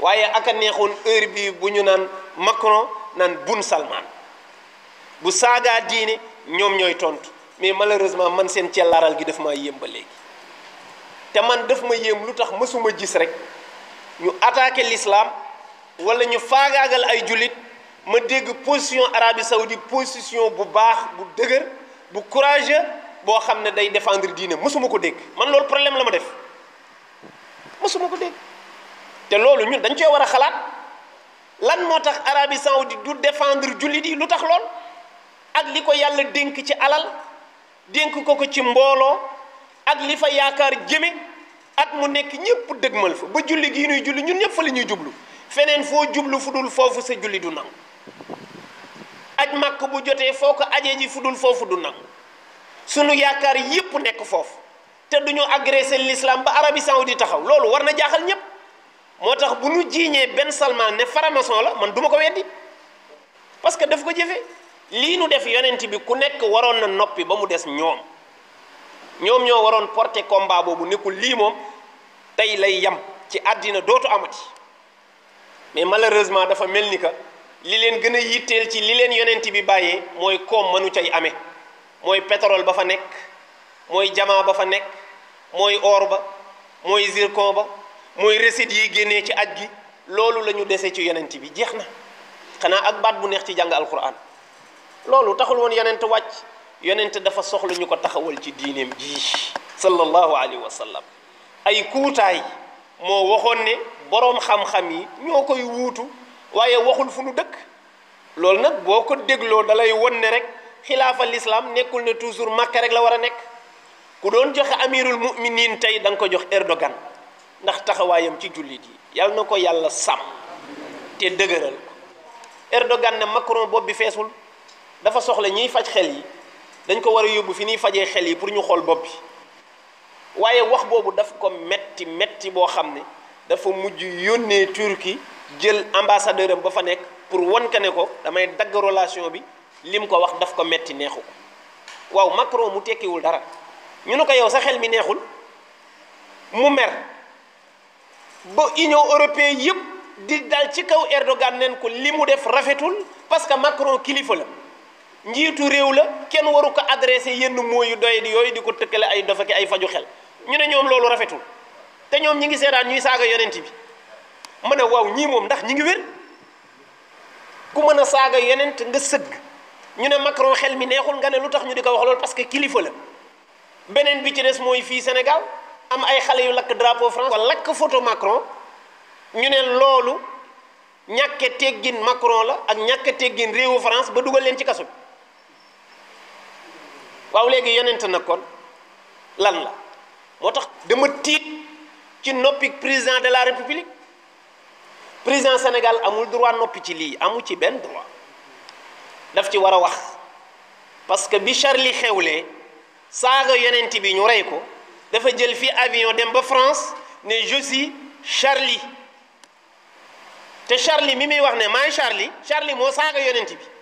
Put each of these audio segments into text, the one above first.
waaye aka neexoon heure bi bu ñu naan Macron naan Bun Salman bu saagaa diine ñoom ñooy tontu mais malheureusement man seen cellaaral gi daf maa yéem ba léegi te man daf ma yéem lu tax mësuma gis rek ñu attaqué l'islam wala ñu faagaagal ay jullit ma dégg position Arabie Saoudite position bu baax bu dëgër bu courageux boo xam ne day défendre diine mësuma ko dégg man loolu problème la ma def mësuma ko dégg te loolu ñun dañ cee war a xalaat lan moo tax Arabie Saoudite du défendre jullit yi lu tax lool ak li ko yàlla dénk ci alal dénk ko ci mbooloo ak li fa yaakaar jëme at mu nekk ñëpp dëgmal fa ba julli gii ñuy julli ñun ñëpp fa la ñuy jublu feneen foo jublu fu dul foofu sa julli du nangu aj màkk bu jotee foo ko ajee ji fu dul foofu du nangu sunu yaakaar yëpp nekk foofu te du ñu agressé l'islam ba Arabie Saoudite taxaw loolu war na jaaxal ñëpp moo tax bu ñu jiiñee Ben Salman ne faramason la man duma ko weddi parce que daf ko jëfee lii nu def yonent bi ku nekk waroon na noppi ba mu des ñoom ñoo waroon porter combat boobu nekkul lii moom tey lay yam ci àddina dootu amati mais malheureusement dafa mel ni que li leen gën a yitteel ci li leen yonent bi bàyyee mooy koom mënu cay amee mooy pétrole ba fa nekk mooy jamaa ba fa nekk mooy or ba mooy zircon ba mooy recette yi génnee ci aj gi loolu la ñu dese ci yonent bi jeex na xanaa ak baat bu neex ci jàng alquran loolu taxul woon yonent wàcc yonent dafa soxla ñu ko taxawal ci diineem ji sallallahu alayhi wa sallam ay kuutaay moo waxoon ne boroom xam-xam yi ñoo koy wuutu waaye waxul fu nu dëkk loolu nag boo ko dégloo dalay won ne rek xilaafa l'islam nekkul ne toujours Makka rek la war a nekk ku doon joxe amirul muminin tey da nga ko jox Erdogan ndax taxawaayam ci jullit yi yàlla na ko yàlla sàmm te dëgëral ko Erdogan ne Macron bopp bi feesul dafa soxla ñiy faj xel yi dañ ko war a yóbbu fi ñuy fajee xel yi pour ñu xool bopp bi waaye wax boobu daf ko metti boo xam ne dafa mujj yónnee Turquie jël ambassadeur am ba fa nekk pour wan ka ne ko damay dagg relation bi lim ko wax daf ko metti neexu ko waaw Macron mu tekkiwul dara ñu ne ko yow sa xel mi neexul mu mer ba Union européenne yëpp di dal ci kaw Erdogan neen ko li mu def rafetul parce que Macron kilifa la njiitu réew la kenn waru ko adressé yenn mots yu doy di yooyu di ko tëkkale ay dofa ki ay faju xel ñu ne ñoom loolu rafetul te ñoom ñi ngi seetaan ñuy saaga yonent bi ma ne waaw ñii moom ndax ñi ngi wér ku mën a saaga yonent nga sëgg ñu ne Macron xel mi neexul nga ne lu tax ñu di ko wax loolu parce que kilifa la beneen bi ci des mooy fii Sénégal am ay xale yu lakk drapeau France wala lakk photo Macron ñu ne loolu ñàkke teggin Macron la ak ñàkke teggin réewu France ba dugal leen ci kaso bi waaw léegi yonent nag kon lan la moo tax dama tiit ci noppi président de la république président Sénégal amul droit noppi ci lii amul ci benn droit daf ci war a wax parce que bi Charlie xewlee saaga yonent bi ñu rey ko dafa jël fii avion dem ba France ne je suis Charlie te Charlie mi muy wax ne maay Charlie moo saaga yonent bi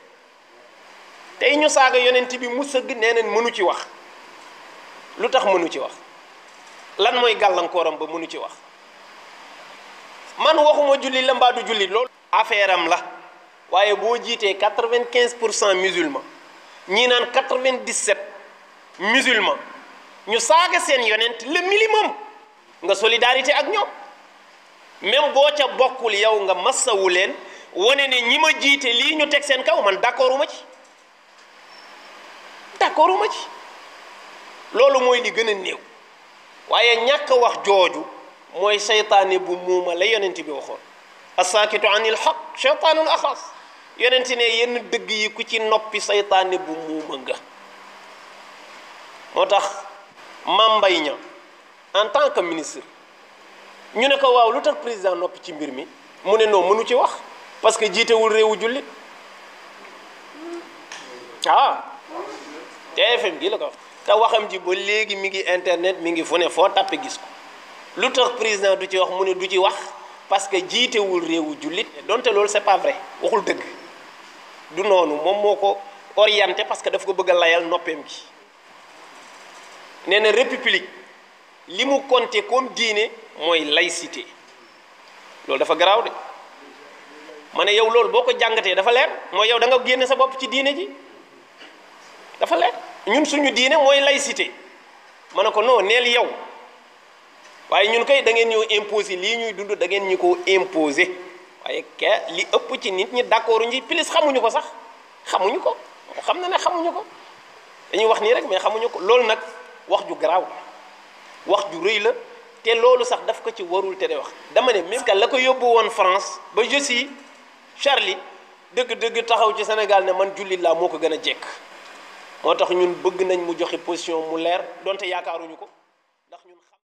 tey ñu saaga yonent bi mu sëgg nee nañ mënu ci wax lu tax mënu ci wax lan mooy gàllankooram ba mënu ci wax man waxuma julli la mbaa du julli loolu affaire am la waaye boo jiitee 95% musulman ñii naan 97 musulman ñu saaga seen yonent le minimum nga solidarité ak ñoom même boo ca bokkul yow nga massawu leen wane ne ñi ma jiite lii ñu teg seen kaw man d'accorduma ci loolu mooy li gën a néew waaye ñàkk wax jooju mooy seytaane bu muuma la yonent bi waxoon asaakitu anil xaq seytaanun axas yonent ne yenn dëgg yi ku ci noppi seytaane bu muuma nga moo tax Mame Mbaye Niang en tant que ministre ñu ne ko waaw lu tax président noppi ci mbir mi mu ne non mënu ci wax parce que jiitewul réewu jullit TFM gi la ko wax te waxam ji ba léegi mi ngi internet mi ngi fu ne foo tàppe gis ko lu tax président du ci wax mu ne du ci wax parce que jiitewul réewu jullit donte loolu c'est pas vrai waxul dëgg du noonu moom moo ko orienté parce que daf ko bëgg a layal noppeem gi nee na république li mu compté comme diine mooy laïcité loolu dafa garaaw de ma ne yow loolu boo ko jàngatee dafa leer mooy yow da nga génne sa bopp ci diine ji dafa leer ñun suñu diine mooy laïcité ma ne ko non neel yow waaye ñun koy da ngeen ñëw imposer lii ñuy dund da ngeen ñu ko imposer waaye li ëpp ci nit ñi d'accord ñi plus xamuñu ko sax xamuñu ko xam na ne xamuñu ko dañuy wax nii rek mais xamuñu ko loolu nag wax ju garaaw wax ju rëy la te loolu sax daf ko ci warul te de wax dama ne même que la ko yóbbu woon France ba je suis Charlie dëgg-dëgg taxaw ci Sénégal ne man jullit laa moo ko gën a jekk moo tax ñun bëgg nañ mu joxe position mu leer donte yaakaaruñu ko